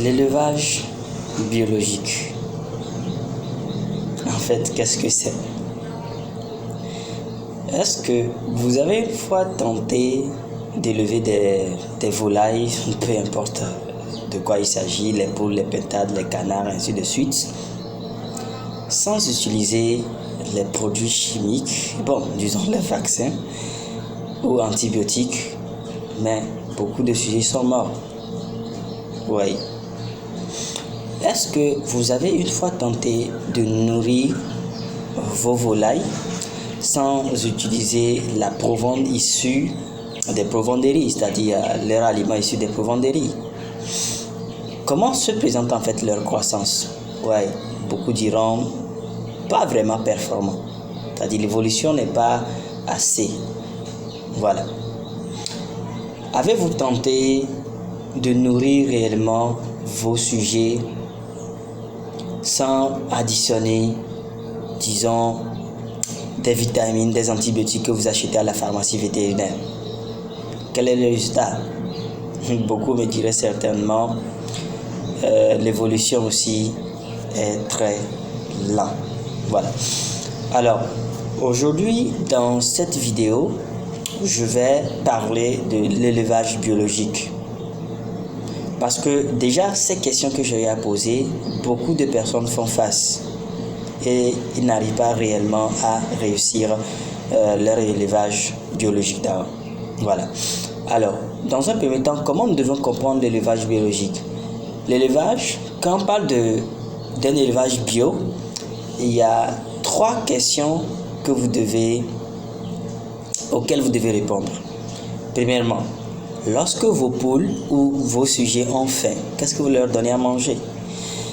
L'élevage biologique. En fait, qu'est-ce que c'est? Est-ce que vous avez une fois tenté d'élever des volailles, peu importe de quoi il s'agit, les poules, les pintades, les canards, ainsi de suite, sans utiliser les produits chimiques, disons les vaccins ou antibiotiques, mais beaucoup de sujets sont morts. Oui. Est-ce que vous avez une fois tenté de nourrir vos volailles sans utiliser la provende issue des provanderies, c'est-à-dire leur aliment issu des provanderies? Comment se présente en fait leur croissance? Ouais, beaucoup diront pas vraiment performant, c'est-à-dire l'évolution n'est pas assez. Voilà. Avez-vous tenté de nourrir réellement vos sujets sans additionner, disons, des vitamines, des antibiotiques que vous achetez à la pharmacie vétérinaire? Quel est le résultat? Beaucoup me diraient certainement l'évolution aussi est très lente. Voilà. Alors, aujourd'hui, dans cette vidéo, je vais parler de l'élevage biologique. Parce que déjà, ces questions que j'ai à poser, beaucoup de personnes font face et ils n'arrivent pas réellement à réussir leur élevage biologique d'abord. Voilà. Alors, dans un premier temps, comment nous devons comprendre l'élevage biologique? L'élevage, quand on parle d'un élevage bio, il y a 3 questions auxquelles vous devez répondre. Premièrement, lorsque vos poules ou vos sujets ont faim, qu'est-ce que vous leur donnez à manger?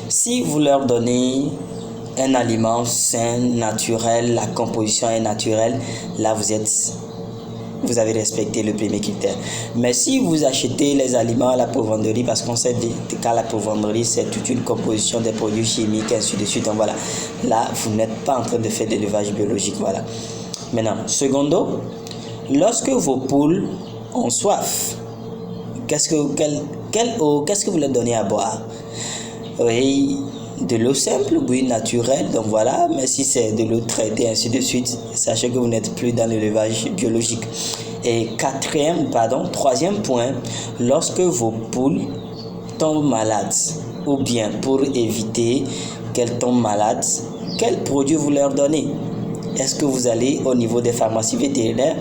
Si vous leur donnez un aliment sain, naturel, la composition est naturelle, là vous avez respecté le premier critère. Mais si vous achetez les aliments à la provanderie, parce qu'on sait qu'à la provanderie, c'est toute une composition des produits chimiques, ainsi de suite. Donc voilà, là, vous n'êtes pas en train de faire de l'élevage biologique. Voilà. Maintenant, secondo, lorsque vos poules ont soif, qu'est-ce que vous leur donnez à boire? Oui, de l'eau simple, oui, naturelle, donc voilà, mais si c'est de l'eau traitée, ainsi de suite, sachez que vous n'êtes plus dans l'élevage biologique. Et troisième point, lorsque vos poules tombent malades, ou bien pour éviter qu'elles tombent malades, quel produit vous leur donnez? Est-ce que vous allez au niveau des pharmacies vétérinaires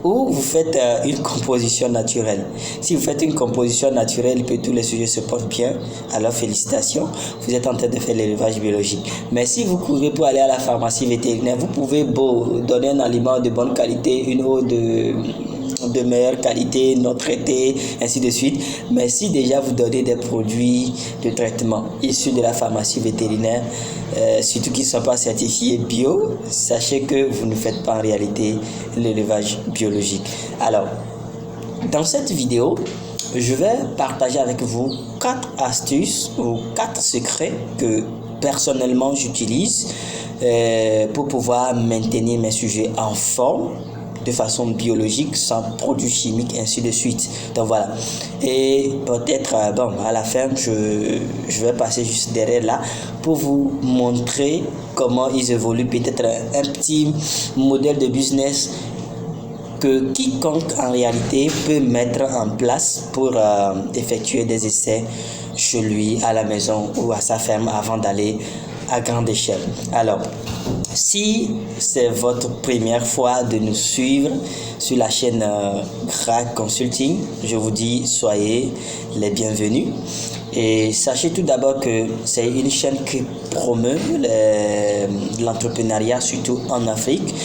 ou vous faites une composition naturelle? Si vous faites une composition naturelle et que tous les sujets se portent bien, alors félicitations, vous êtes en train de faire l'élevage biologique. Mais si vous courez pour aller à la pharmacie vétérinaire, vous pouvez donner un aliment de bonne qualité, une eau de meilleure qualité, non traitée, ainsi de suite. Mais si déjà vous donnez des produits de traitement issus de la pharmacie vétérinaire, surtout qu'ils ne sont pas certifiés bio, sachez que vous ne faites pas en réalité l'élevage biologique. Alors, dans cette vidéo, je vais partager avec vous 4 astuces ou 4 secrets que personnellement j'utilise pour pouvoir maintenir mes sujets en forme de façon biologique, sans produits chimiques, ainsi de suite. Donc voilà. Et peut-être, à la fin, je vais passer juste derrière là pour vous montrer comment ils évoluent. Peut-être un petit modèle de business que quiconque en réalité peut mettre en place pour effectuer des essais chez lui, à la maison ou à sa ferme avant d'aller à grande échelle. Alors, si c'est votre première fois de nous suivre sur la chaîne Crack Consulting, je vous dis soyez les bienvenus. Et sachez tout d'abord que c'est une chaîne qui promeut l'entrepreneuriat, surtout en Afrique,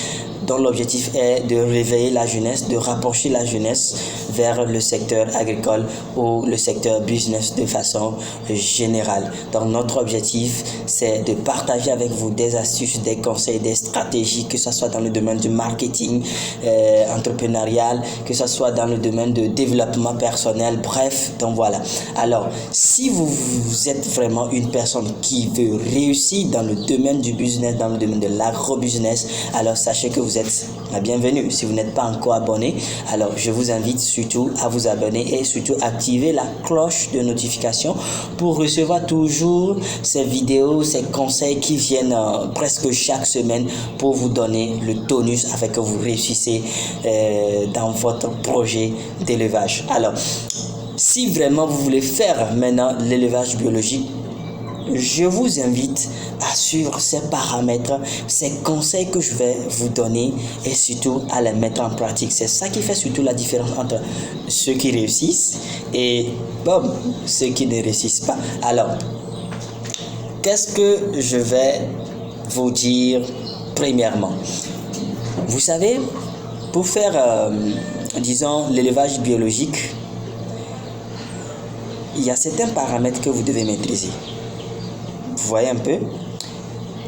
dont l'objectif est de réveiller la jeunesse, de rapprocher la jeunesse vers le secteur agricole ou le secteur business de façon générale. Donc notre objectif, c'est de partager avec vous des astuces, des conseils, des stratégies, que ce soit dans le domaine du marketing entrepreneurial, que ce soit dans le domaine de développement personnel, bref, donc voilà. Alors, si vous êtes vraiment une personne qui veut réussir dans le domaine du business, dans le domaine de l'agro-business, alors sachez que vous vous êtes la bienvenue. Si vous n'êtes pas encore abonné, alors je vous invite surtout à vous abonner et surtout activer la cloche de notification pour recevoir toujours ces vidéos, ces conseils qui viennent presque chaque semaine pour vous donner le tonus afin que vous réussissez dans votre projet d'élevage. Alors, si vraiment vous voulez faire maintenant l'élevage biologique, je vous invite à suivre ces paramètres, ces conseils que je vais vous donner et surtout à les mettre en pratique. C'est ça qui fait surtout la différence entre ceux qui réussissent et ceux qui ne réussissent pas. Alors, qu'est-ce que je vais vous dire premièrement? Vous savez, pour faire, disons, l'élevage biologique, il y a certains paramètres que vous devez maîtriser. Vous voyez un peu?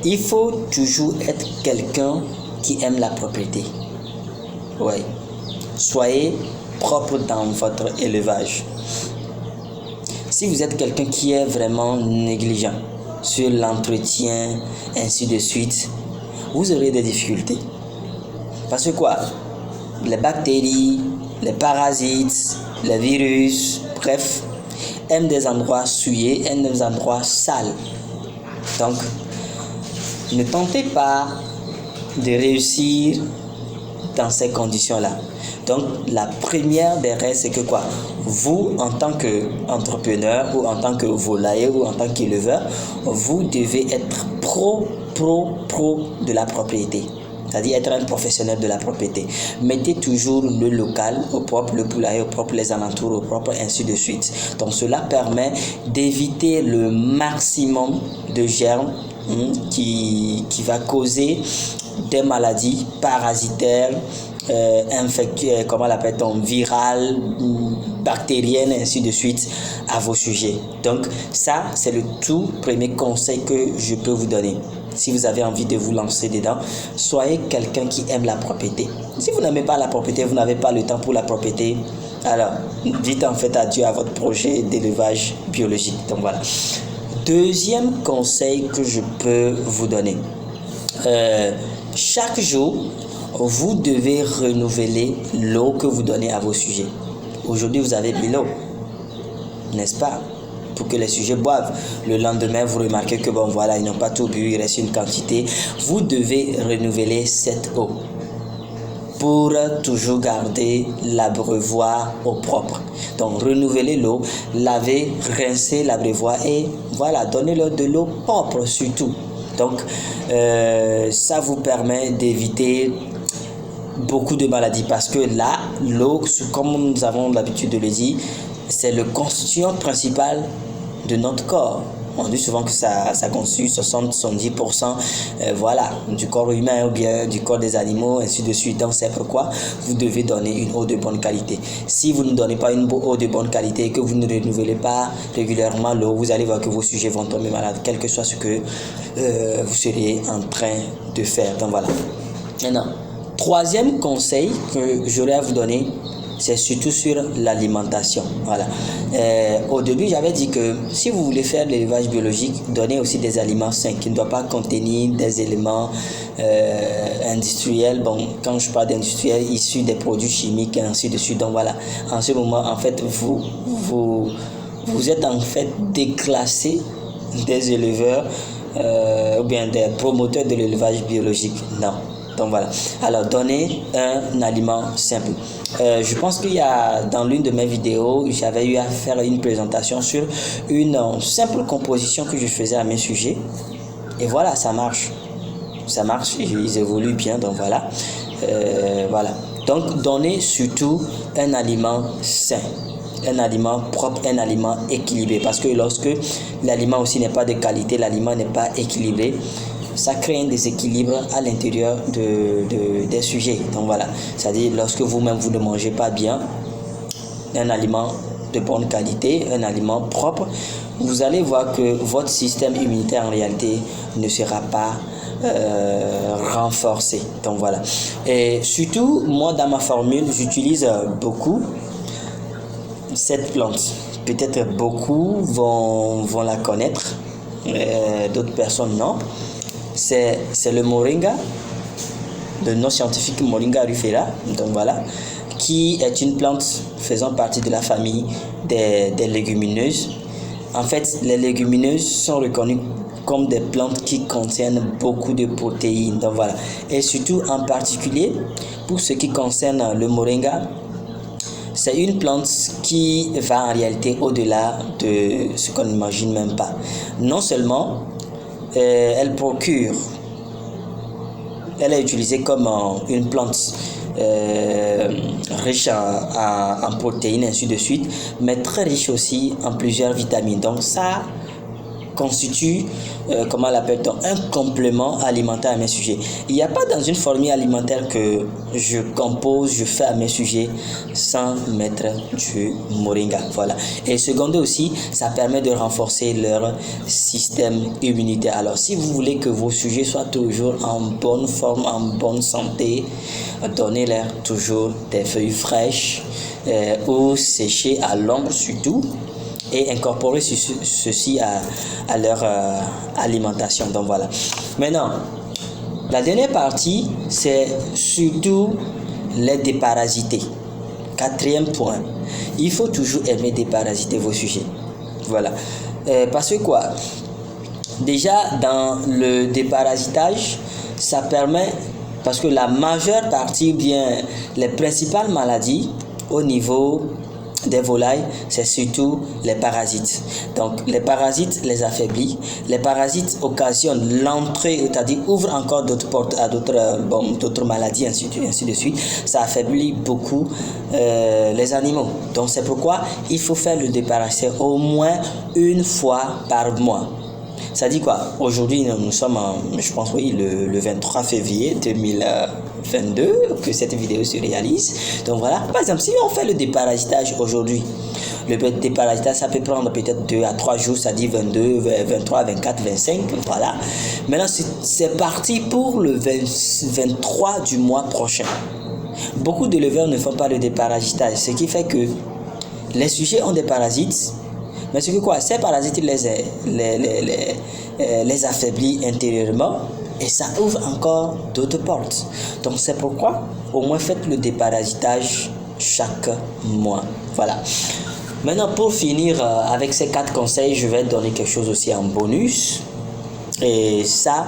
Il faut toujours être quelqu'un qui aime la propreté. Oui. Soyez propre dans votre élevage. Si vous êtes quelqu'un qui est vraiment négligent sur l'entretien, ainsi de suite, vous aurez des difficultés. Parce que quoi? Les bactéries, les parasites, les virus, bref, aiment des endroits souillés, aiment des endroits sales. Donc, ne tentez pas de réussir dans ces conditions-là. Donc, la première des règles, c'est que quoi? Vous, en tant qu'entrepreneur ou en tant que volailler ou en tant qu'éleveur, vous devez être pro de la propriété. C'est-à-dire être un professionnel de la propriété. Mettez toujours le local au propre, le poulailler au propre, les alentours au propre, ainsi de suite. Donc cela permet d'éviter le maximum de germes qui va causer des maladies parasitaires, infectieuses, comment l'appelle-t-on, virales, bactériennes, ainsi de suite à vos sujets. Donc ça, c'est le tout premier conseil que je peux vous donner. Si vous avez envie de vous lancer dedans, soyez quelqu'un qui aime la propriété. Si vous n'aimez pas la propriété, vous n'avez pas le temps pour la propriété, alors dites en fait adieu à votre projet d'élevage biologique. Donc voilà. Deuxième conseil que je peux vous donner. Chaque jour, vous devez renouveler l'eau que vous donnez à vos sujets. Aujourd'hui, vous avez bu l'eau, n'est-ce pas? Pour que les sujets boivent. Le lendemain, vous remarquez que bon voilà, ils n'ont pas tout bu, il reste une quantité. Vous devez renouveler cette eau pour toujours garder l'abreuvoir au propre. Donc renouveler l'eau, laver, rincer l'abreuvoir et voilà, donnez-leur de l'eau propre surtout. Donc ça vous permet d'éviter beaucoup de maladies parce que là, l'eau, comme nous avons l'habitude de le dire, c'est le constituant principal de notre corps. On dit souvent que ça constitue 60-70% voilà, du corps humain ou bien du corps des animaux, ainsi de suite. Donc c'est pourquoi vous devez donner une eau de bonne qualité. Si vous ne donnez pas une eau de bonne qualité et que vous ne renouvelez pas régulièrement l'eau, vous allez voir que vos sujets vont tomber malades, quel que soit ce que vous seriez en train de faire. Donc voilà. Maintenant, troisième conseil que j'aurais à vous donner, c'est surtout sur l'alimentation. Voilà. Au début, j'avais dit que si vous voulez faire de l'élevage biologique, donnez aussi des aliments sains qui ne doivent pas contenir des éléments industriels. Bon, quand je parle d'industriels, issus des produits chimiques et ainsi de suite. Donc voilà, en ce moment, en fait, vous êtes en fait déclassé des éleveurs ou bien des promoteurs de l'élevage biologique. Non. Donc voilà. Alors, donnez un aliment simple. Je pense qu'il y a dans l'une de mes vidéos, j'avais eu à faire une présentation sur une simple composition que je faisais à mes sujets. Et voilà, ça marche. Ça marche, ils évoluent bien. Donc voilà. Voilà. Donc, donnez surtout un aliment sain. Un aliment propre, un aliment équilibré. Parce que lorsque l'aliment aussi n'est pas de qualité, l'aliment n'est pas équilibré, ça crée un déséquilibre à l'intérieur des sujets. Donc voilà, c'est-à-dire lorsque vous-même vous ne mangez pas bien un aliment de bonne qualité, un aliment propre, vous allez voir que votre système immunitaire en réalité ne sera pas renforcé. Donc voilà. Et surtout, moi dans ma formule, j'utilise beaucoup cette plante. Peut-être beaucoup vont la connaître, d'autres personnes non. C'est le moringa, le nom scientifique Moringa rufera, donc voilà, qui est une plante faisant partie de la famille des légumineuses. En fait, les légumineuses sont reconnues comme des plantes qui contiennent beaucoup de protéines. Donc voilà. Et surtout en particulier, pour ce qui concerne le moringa, c'est une plante qui va en réalité au-delà de ce qu'on n'imagine même pas. Non seulement elle procure, elle est utilisée comme une plante riche en protéines, ainsi de suite, mais très riche aussi en plusieurs vitamines. Donc ça constitue, comment l'appelle-t-on, un complément alimentaire à mes sujets. Il n'y a pas dans une formule alimentaire que je compose, je fais à mes sujets sans mettre du moringa. Voilà. Et seconde aussi, ça permet de renforcer leur système immunitaire. Alors, si vous voulez que vos sujets soient toujours en bonne forme, en bonne santé, donnez-leur toujours des feuilles fraîches ou séchées à l'ombre surtout, et incorporer ceci à leur alimentation. Donc voilà. Maintenant, la dernière partie, c'est surtout les déparasiter. Quatrième point, il faut toujours aimer déparasiter vos sujets. Voilà. Parce que quoi? Déjà, dans le déparasitage, ça permet, parce que la majeure partie, bien les principales maladies au niveau des volailles, c'est surtout les parasites. Donc les parasites les affaiblissent, les parasites occasionnent l'entrée, c'est-à-dire ouvrent encore d'autres portes à d'autres maladies, ainsi de suite. Ça affaiblit beaucoup les animaux. Donc c'est pourquoi il faut faire le déparasitage au moins une fois par mois. Ça dit quoi? Aujourd'hui, nous sommes, je pense, oui, le 23 février 2022 que cette vidéo se réalise. Donc voilà, par exemple, si on fait le déparasitage aujourd'hui, le déparasitage, ça peut prendre peut-être 2 à 3 jours, ça dit 22, 23, 24, 25, voilà. Maintenant, c'est parti pour le 23 du mois prochain. Beaucoup d'éleveurs ne font pas le déparasitage, ce qui fait que les sujets ont des parasites. Mais c'est que quoi? Ces parasites les affaiblit intérieurement et ça ouvre encore d'autres portes. Donc c'est pourquoi au moins faites le déparasitage chaque mois. Voilà. Maintenant pour finir avec ces 4 conseils, je vais donner quelque chose aussi en bonus. Et ça,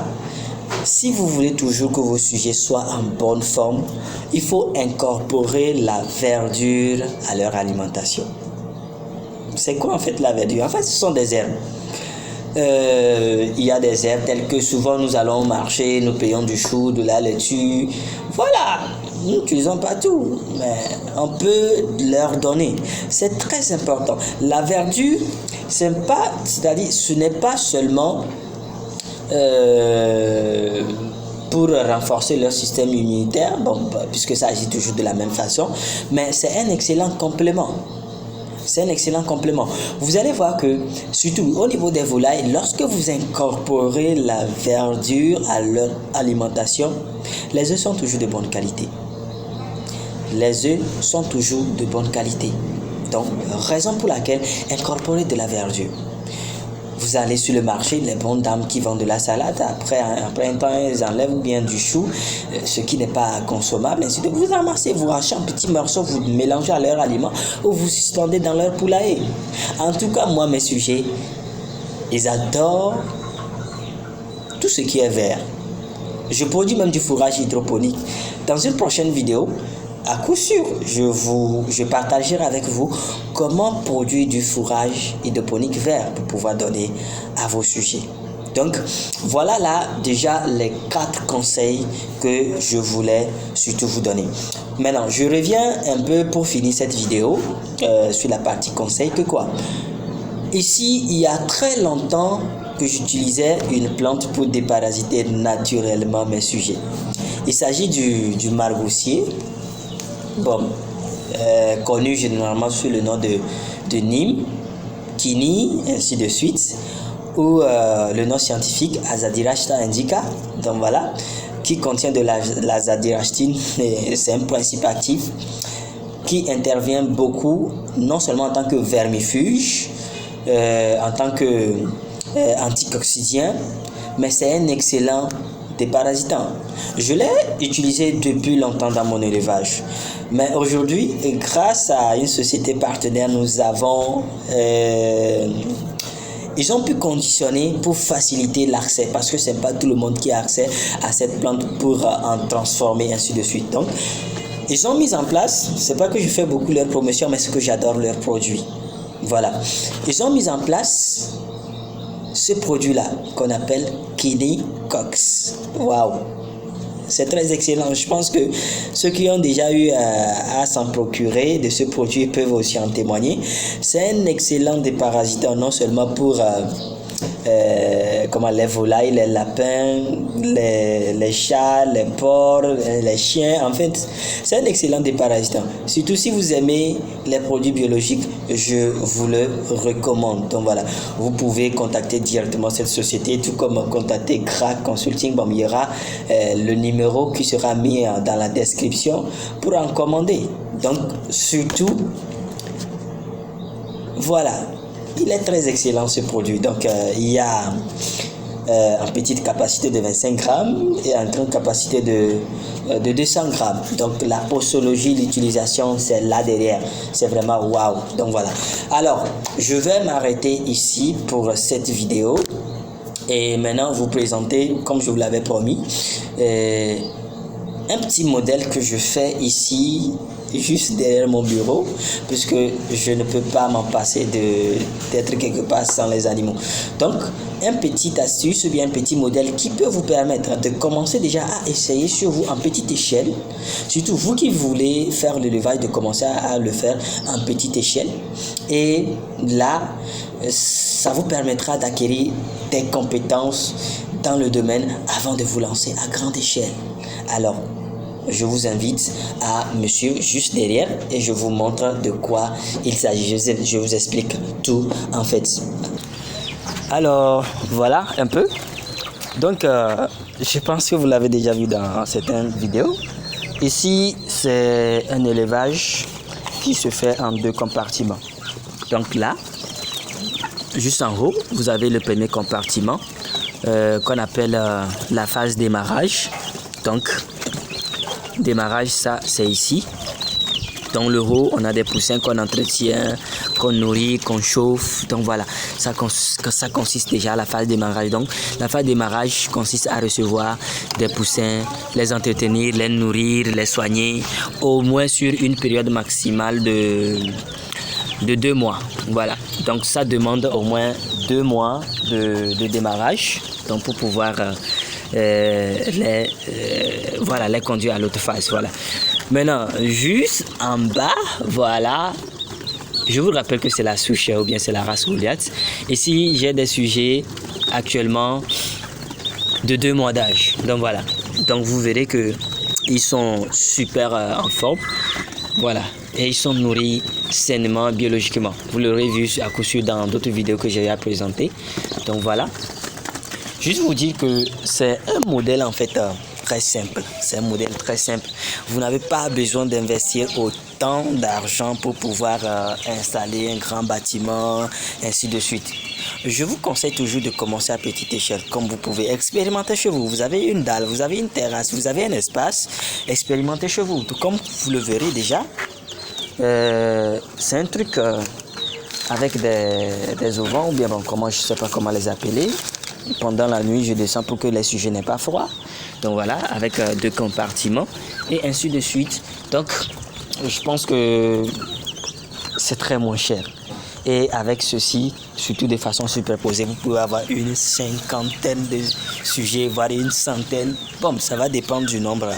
si vous voulez toujours que vos sujets soient en bonne forme, il faut incorporer la verdure à leur alimentation. C'est quoi en fait la verdure? En fait, ce sont des herbes. Il y a des herbes telles que souvent nous allons au marché, nous payons du chou, de la laitue. Voilà, nous n'utilisons pas tout, mais on peut leur donner. C'est très important. La verdure, c'est-à-dire, ce n'est pas seulement pour renforcer leur système immunitaire, bon, puisque ça agit toujours de la même façon, mais c'est un excellent complément. C'est un excellent complément. Vous allez voir que, surtout au niveau des volailles, lorsque vous incorporez la verdure à leur alimentation, les œufs sont toujours de bonne qualité. Les œufs sont toujours de bonne qualité. Donc, raison pour laquelle incorporer de la verdure. Vous allez sur le marché, les bonnes dames qui vendent de la salade, après un temps, elles enlèvent bien du chou, ce qui n'est pas consommable. Ainsi de vous ramassez, vous rachetez un petit morceau, vous mélangez à leur aliment ou vous suspendez dans leur poulailler. En tout cas, moi, mes sujets, ils adorent tout ce qui est vert. Je produis même du fourrage hydroponique. Dans une prochaine vidéo, à coup sûr, je partagerai avec vous comment produire du fourrage hydroponique vert pour pouvoir donner à vos sujets. Donc, voilà là déjà les 4 conseils que je voulais surtout vous donner. Maintenant, je reviens un peu pour finir cette vidéo sur la partie conseils que quoi. Ici, il y a très longtemps que j'utilisais une plante pour déparasiter naturellement mes sujets. Il s'agit du margousier. Bon, connu généralement sous le nom de Nîmes, Kini, ainsi de suite, ou le nom scientifique Azadirachta indica, donc voilà, qui contient de la zadiractine, c'est un principe actif qui intervient beaucoup, non seulement en tant que vermifuge, en tant que anticoccidien, mais c'est un excellent déparasitant. Je l'ai utilisé depuis longtemps dans mon élevage. Mais aujourd'hui, grâce à une société partenaire, nous avons... ils ont pu conditionner pour faciliter l'accès parce que ce n'est pas tout le monde qui a accès à cette plante pour en transformer, ainsi de suite. Donc, ils ont mis en place, c'est pas que je fais beaucoup leur promotion, mais c'est que j'adore leurs produits. Voilà. Ils ont mis en place ce produit-là qu'on appelle Kidney Cox. Waouh! C'est très excellent. Je pense que ceux qui ont déjà eu à s'en procurer de ce produit peuvent aussi en témoigner. C'est un excellent déparasitant, non seulement pour les volailles, les lapins, les chats, les porcs, les chiens. En fait, c'est un excellent déparasitant. Surtout si vous aimez les produits biologiques, je vous le recommande. Donc voilà, vous pouvez contacter directement cette société, tout comme contacter Crack Consulting. Bon, il y aura le numéro qui sera mis dans la description pour en commander. Donc surtout, voilà. Il est très excellent ce produit. Donc il y a en petite capacité de 25 grammes et en grande capacité de 200 grammes. Donc la posologie, l'utilisation, c'est là derrière. C'est vraiment waouh. Donc voilà. Alors, je vais m'arrêter ici pour cette vidéo. Et maintenant, vous présenter, comme je vous l'avais promis, un petit modèle que je fais ici juste derrière mon bureau, puisque je ne peux pas m'en passer d'être quelque part sans les animaux. Donc, un petit astuce ou bien un petit modèle qui peut vous permettre de commencer déjà à essayer sur vous en petite échelle. Surtout vous qui voulez faire l'élevage, de commencer à le faire en petite échelle. Et là, ça vous permettra d'acquérir des compétences dans le domaine avant de vous lancer à grande échelle. Alors, je vous invite à monsieur juste derrière et je vous montre de quoi il s'agit. Je vous explique tout en fait. Alors, voilà un peu. Donc, je pense que vous l'avez déjà vu dans certaines vidéos. Ici, c'est un élevage qui se fait en 2 compartiments. Donc là, juste en haut, vous avez le premier compartiment qu'on appelle la phase démarrage. Donc, démarrage, ça c'est ici. Dans le haut, on a des poussins qu'on entretient, qu'on nourrit, qu'on chauffe. Donc voilà, ça consiste déjà à la phase démarrage. Donc la phase démarrage consiste à recevoir des poussins, les entretenir, les nourrir, les soigner, au moins sur une période maximale de 2 mois. Voilà, donc ça demande au moins 2 mois de démarrage, donc pour pouvoir les conduire à l'autre phase. Voilà. Maintenant, juste en bas, voilà, je vous rappelle que c'est la souche ou bien c'est la race Goliath. Ici, j'ai des sujets actuellement de 2 mois d'âge. Donc voilà, donc vous verrez que ils sont super en forme. Voilà, et ils sont nourris sainement, biologiquement. Vous l'aurez vu à coup sûr dans d'autres vidéos que j'ai à présenter. Donc voilà. Juste vous dire que c'est un modèle en fait très simple. C'est un modèle très simple. Vous n'avez pas besoin d'investir autant d'argent pour pouvoir installer un grand bâtiment, ainsi de suite. Je vous conseille toujours de commencer à petite échelle, comme vous pouvez expérimenter chez vous. Vous avez une dalle, vous avez une terrasse, vous avez un espace, expérimentez chez vous. Tout comme vous le verrez déjà, c'est un truc avec des auvents, ou bien bon, comment, je ne sais pas comment les appeler. Pendant la nuit, je descends pour que les sujets n'aient pas froid. Donc voilà, avec 2 compartiments et ainsi de suite. Donc, je pense que c'est très moins cher. Et avec ceci, surtout de façon superposée, vous pouvez avoir une 50aine de sujets, voire une 100aine. Bon, ça va dépendre du nombre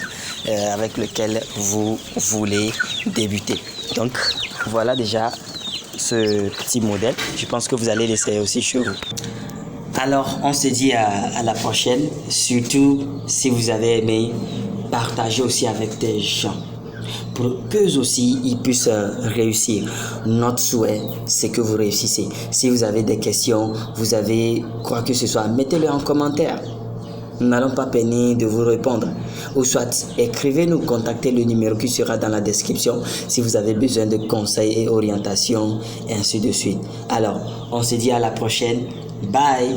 avec lequel vous voulez débuter. Donc, voilà déjà ce petit modèle. Je pense que vous allez l'essayer aussi chez vous. Alors, on se dit à la prochaine. Surtout, si vous avez aimé, partagez aussi avec des gens. Pour qu'eux aussi, ils puissent réussir. Notre souhait, c'est que vous réussissez. Si vous avez des questions, vous avez quoi que ce soit, mettez-le en commentaire. Nous n'allons pas peiner de vous répondre. Ou soit, écrivez-nous, contactez le numéro qui sera dans la description si vous avez besoin de conseils et orientations, et ainsi de suite. Alors, on se dit à la prochaine. Bye!